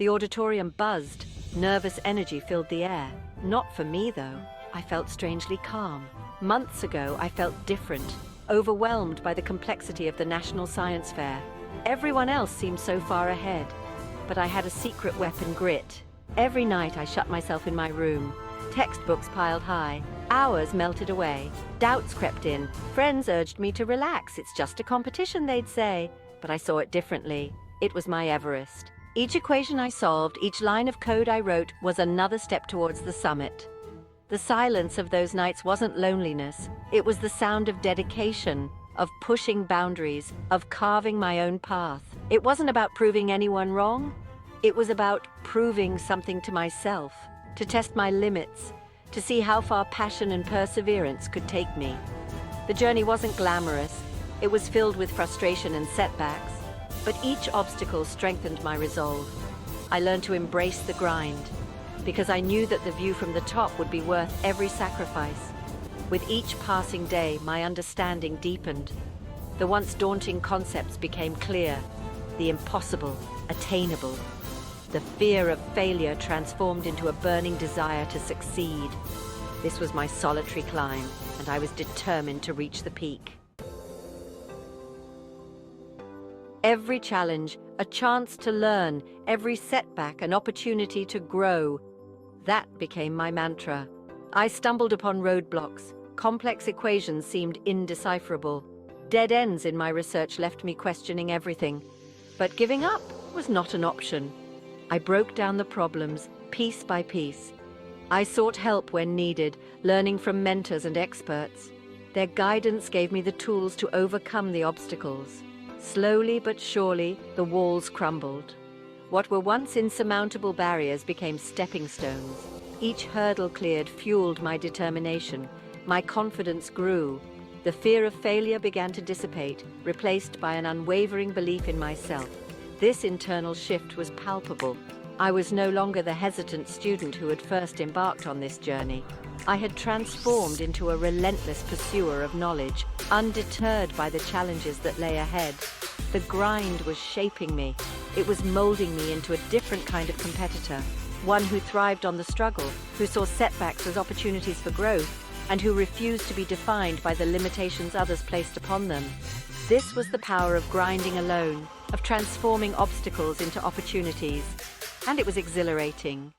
The auditorium buzzed. Nervous energy filled the air. Not for me, though. I felt strangely calm. Months ago, I felt different, overwhelmed by the complexity of the National Science Fair. Everyone else seemed so far ahead, but I had a secret weapon: grit. Every night I shut myself in my room. Textbooks piled high. Hours melted away. Doubts crept in. Friends urged me to relax. It's just a competition, they'd say. But I saw it differently. It was my Everest. Each equation I solved, each line of code I wrote, was another step towards the summit. The silence of those nights wasn't loneliness. It was the sound of dedication, of pushing boundaries, of carving my own path. It wasn't about proving anyone wrong. It was about proving something to myself, to test my limits, to see how far passion and perseverance could take me. The journey wasn't glamorous. It was filled with frustration and setbacks, but each obstacle strengthened my resolve. I learned to embrace the grind, because I knew that the view from the top would be worth every sacrifice. With each passing day, my understanding deepened. The once daunting concepts became clear, the impossible, attainable. The fear of failure transformed into a burning desire to succeed. This was my solitary climb, and I was determined to reach the peak. Every challenge, a chance to learn, every setback, an opportunity to grow. That became my mantra. I stumbled upon roadblocks. Complex equations seemed indecipherable. Dead ends in my research left me questioning everything. But giving up was not an option. I broke down the problems, piece by piece. I sought help when needed, learning from mentors and experts. Their guidance gave me the tools to overcome the obstacles. Slowly but surely, the walls crumbled. What were once insurmountable barriers became stepping stones. Each hurdle cleared fueled my determination. My confidence grew. The fear of failure began to dissipate, replaced by an unwavering belief in myself. This internal shift was palpable. I was no longer the hesitant student who had first embarked on this journey. I had transformed into a relentless pursuer of knowledge, undeterred by the challenges that lay ahead. The grind was shaping me. It was molding me into a different kind of competitor, one who thrived on the struggle, who saw setbacks as opportunities for growth, and who refused to be defined by the limitations others placed upon them. This was the power of grinding alone, of transforming obstacles into opportunities, and it was exhilarating.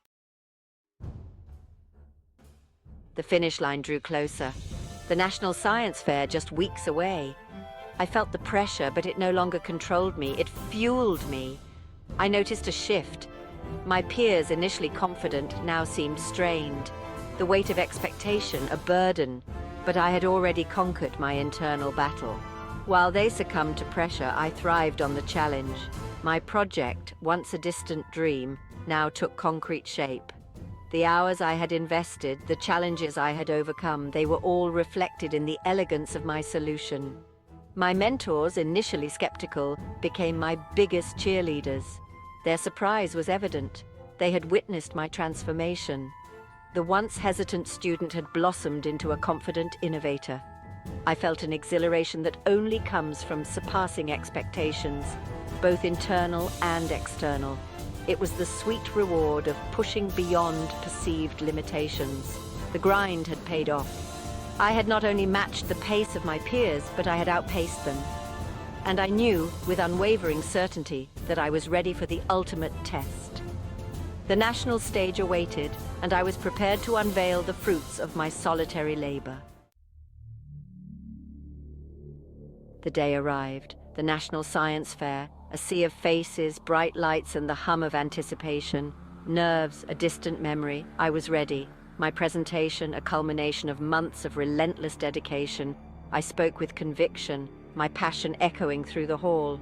The finish line drew closer. The National Science Fair just weeks away. I felt the pressure, but it no longer controlled me. It fueled me. I noticed a shift. My peers, initially confident, now seemed strained. The weight of expectation, a burden, but I had already conquered my internal battle. While they succumbed to pressure, I thrived on the challenge. My project, once a distant dream, now took concrete shape. The hours I had invested, the challenges I had overcome, they were all reflected in the elegance of my solution. My mentors, initially skeptical, became my biggest cheerleaders. Their surprise was evident. They had witnessed my transformation. The once hesitant student had blossomed into a confident innovator. I felt an exhilaration that only comes from surpassing expectations, both internal and external. It was the sweet reward of pushing beyond perceived limitations. The grind had paid off. I had not only matched the pace of my peers, but I had outpaced them. And I knew, with unwavering certainty, that I was ready for the ultimate test. The national stage awaited, and I was prepared to unveil the fruits of my solitary labor. The day arrived, the National Science Fair, a sea of faces, bright lights, and the hum of anticipation. Nerves, a distant memory. I was ready. My presentation, a culmination of months of relentless dedication. I spoke with conviction, my passion echoing through the hall.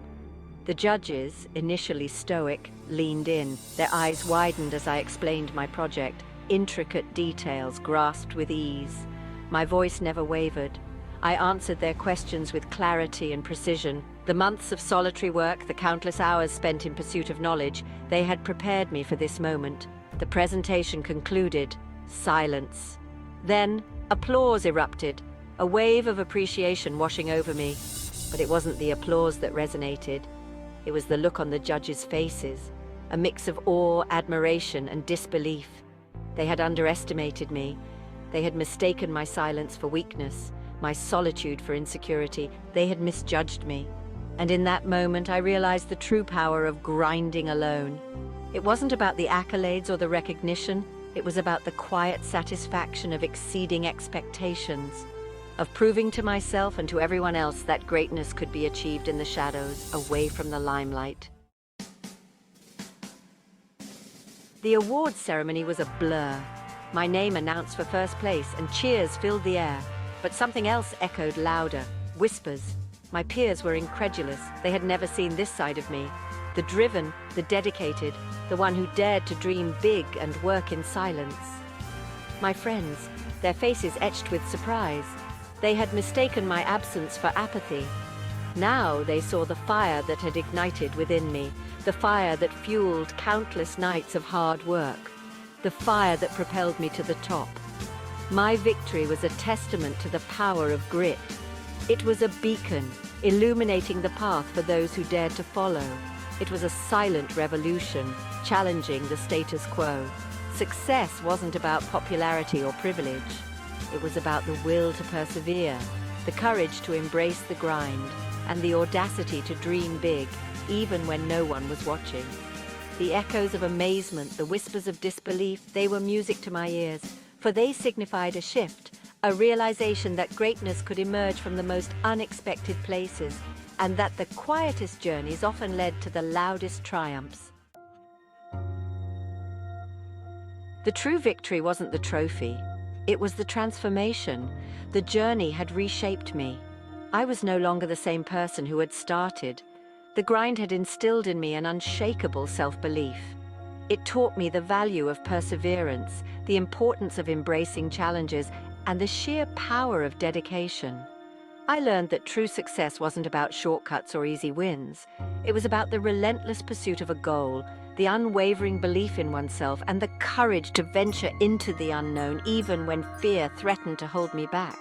The judges, initially stoic, leaned in. Their eyes widened as I explained my project. Intricate details grasped with ease. My voice never wavered. I answered their questions with clarity and precision. The months of solitary work, the countless hours spent in pursuit of knowledge, they had prepared me for this moment. The presentation concluded. Silence. Then, applause erupted, a wave of appreciation washing over me. But it wasn't the applause that resonated. It was the look on the judges' faces. a mix of awe, admiration, and disbelief. They had underestimated me. They had mistaken my silence for weakness, my solitude for insecurity. They had misjudged me. And in that moment, I realized the true power of grinding alone. It wasn't about the accolades or the recognition. It was about the quiet satisfaction of exceeding expectations, of proving to myself and to everyone else that greatness could be achieved in the shadows, away from the limelight. The awards ceremony was a blur. My name announced for first place, and cheers filled the air. But something else echoed louder, whispers. My peers were incredulous. They had never seen this side of me. The driven, the dedicated, the one who dared to dream big and work in silence. My friends, their faces etched with surprise. They had mistaken my absence for apathy. Now they saw the fire that had ignited within me, the fire that fueled countless nights of hard work, the fire that propelled me to the top. My victory was a testament to the power of grit. It was a beacon, illuminating the path for those who dared to follow. It was a silent revolution, challenging the status quo. Success wasn't about popularity or privilege. It was about the will to persevere, the courage to embrace the grind, and the audacity to dream big, even when no one was watching. The echoes of amazement, the whispers of disbelief, they were music to my ears, for they signified a shift, a realization that greatness could emerge from the most unexpected places, and that the quietest journeys often led to the loudest triumphs. The true victory wasn't the trophy. It was the transformation. The journey had reshaped me. I was no longer the same person who had started. The grind had instilled in me an unshakable self-belief. It taught me the value of perseverance, the importance of embracing challenges, and the sheer power of dedication. I learned that true success wasn't about shortcuts or easy wins. It was about the relentless pursuit of a goal, the unwavering belief in oneself, and the courage to venture into the unknown even when fear threatened to hold me back.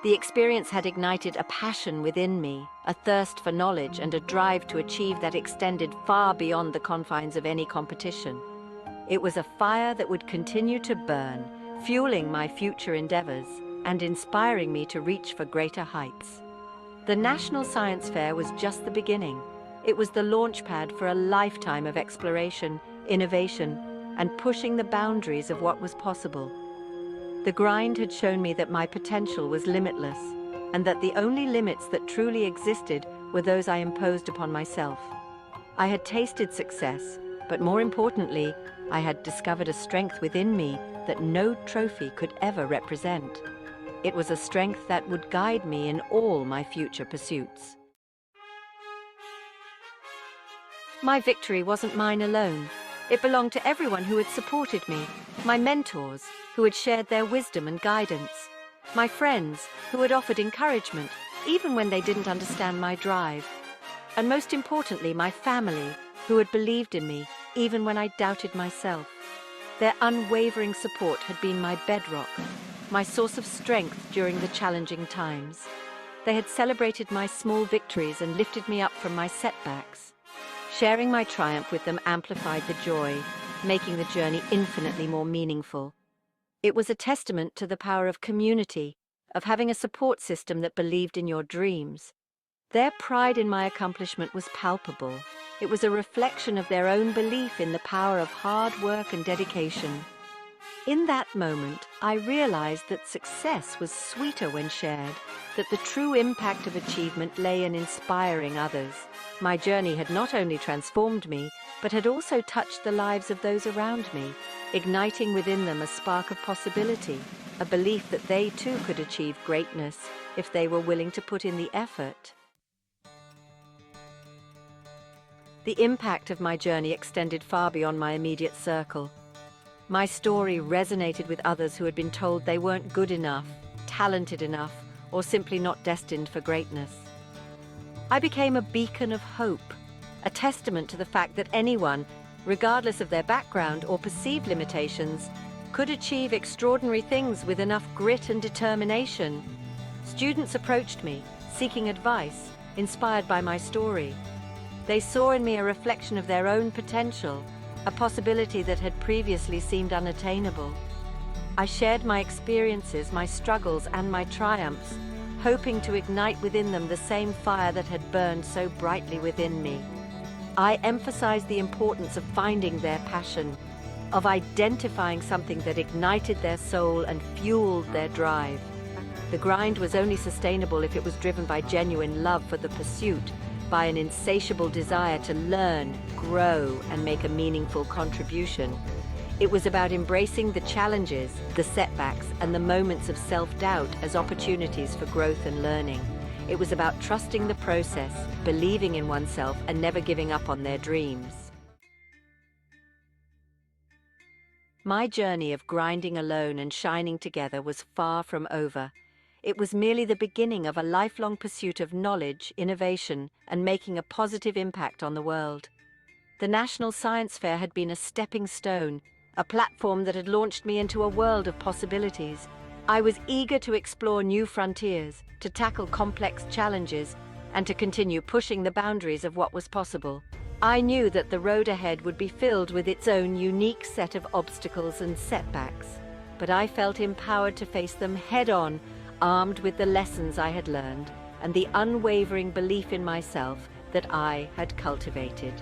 The experience had ignited a passion within me, a thirst for knowledge and a drive to achieve that extended far beyond the confines of any competition. It was a fire that would continue to burn, fueling my future endeavors and inspiring me to reach for greater heights. The National Science Fair was just the beginning. It was the launchpad for a lifetime of exploration, innovation, and pushing the boundaries of what was possible. The grind had shown me that my potential was limitless, and that the only limits that truly existed were those I imposed upon myself. I had tasted success, but more importantly, I had discovered a strength within me that no trophy could ever represent. It was a strength that would guide me in all my future pursuits. My victory wasn't mine alone. It belonged to everyone who had supported me, my mentors, who had shared their wisdom and guidance, my friends, who had offered encouragement, even when they didn't understand my drive, and most importantly, my family, who had believed in me, even when I doubted myself. Their unwavering support had been my bedrock, my source of strength during the challenging times. They had celebrated my small victories and lifted me up from my setbacks. Sharing my triumph with them amplified the joy, making the journey infinitely more meaningful. It was a testament to the power of community, of having a support system that believed in your dreams. Their pride in my accomplishment was palpable. It was a reflection of their own belief in the power of hard work and dedication. In that moment, I realized that success was sweeter when shared, that the true impact of achievement lay in inspiring others. My journey had not only transformed me, but had also touched the lives of those around me, igniting within them a spark of possibility, a belief that they too could achieve greatness if they were willing to put in the effort. The impact of my journey extended far beyond my immediate circle. My story resonated with others who had been told they weren't good enough, talented enough, or simply not destined for greatness. I became a beacon of hope, a testament to the fact that anyone, regardless of their background or perceived limitations, could achieve extraordinary things with enough grit and determination. Students approached me, seeking advice, inspired by my story. They saw in me a reflection of their own potential, a possibility that had previously seemed unattainable. I shared my experiences, my struggles, and my triumphs, hoping to ignite within them the same fire that had burned so brightly within me. I emphasized the importance of finding their passion, of identifying something that ignited their soul and fueled their drive. The grind was only sustainable if it was driven by genuine love for the pursuit, by an insatiable desire to learn, grow, and make a meaningful contribution. It was about embracing the challenges, the setbacks, and the moments of self-doubt as opportunities for growth and learning. It was about trusting the process, believing in oneself, and never giving up on their dreams. My journey of grinding alone and shining together was far from over. It was merely the beginning of a lifelong pursuit of knowledge, innovation, and making a positive impact on the world. The National Science Fair had been a stepping stone, a platform that had launched me into a world of possibilities. I was eager to explore new frontiers, to tackle complex challenges, and to continue pushing the boundaries of what was possible. I knew that the road ahead would be filled with its own unique set of obstacles and setbacks, but I felt empowered to face them head-on, armed with the lessons I had learned and the unwavering belief in myself that I had cultivated.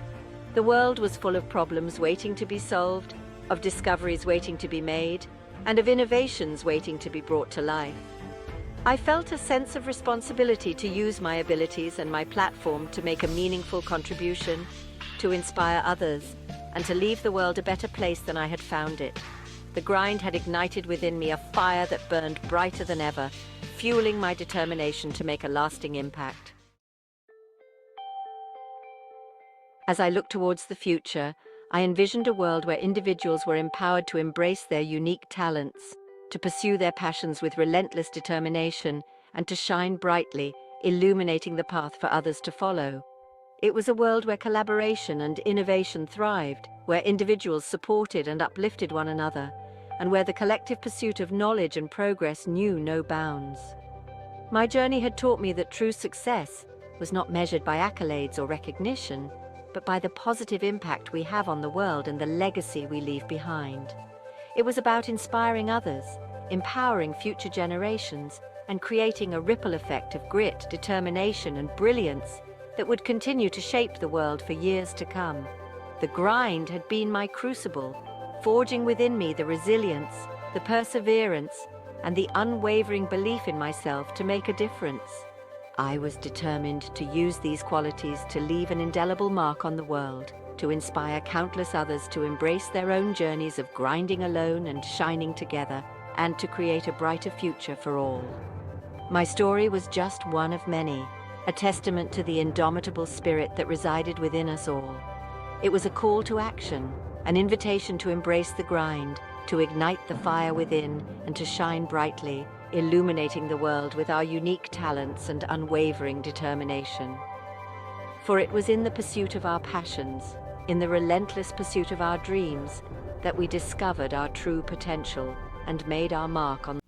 The world was full of problems waiting to be solved, of discoveries waiting to be made, and of innovations waiting to be brought to life. I felt a sense of responsibility to use my abilities and my platform to make a meaningful contribution, to inspire others, and to leave the world a better place than I had found it. The grind had ignited within me a fire that burned brighter than ever, fueling my determination to make a lasting impact. As I looked towards the future, I envisioned a world where individuals were empowered to embrace their unique talents, to pursue their passions with relentless determination, and to shine brightly, illuminating the path for others to follow. It was a world where collaboration and innovation thrived, where individuals supported and uplifted one another, and where the collective pursuit of knowledge and progress knew no bounds. My journey had taught me that true success was not measured by accolades or recognition, but by the positive impact we have on the world and the legacy we leave behind. It was about inspiring others, empowering future generations, and creating a ripple effect of grit, determination, and brilliance that would continue to shape the world for years to come. The grind had been my crucible, forging within me the resilience, the perseverance, and the unwavering belief in myself to make a difference. I was determined to use these qualities to leave an indelible mark on the world, to inspire countless others to embrace their own journeys of grinding alone and shining together, and to create a brighter future for all. My story was just one of many, a testament to the indomitable spirit that resided within us all. It was a call to action, an invitation to embrace the grind, to ignite the fire within, and to shine brightly, illuminating the world with our unique talents and unwavering determination. For it was in the pursuit of our passions, in the relentless pursuit of our dreams, that we discovered our true potential and made our mark on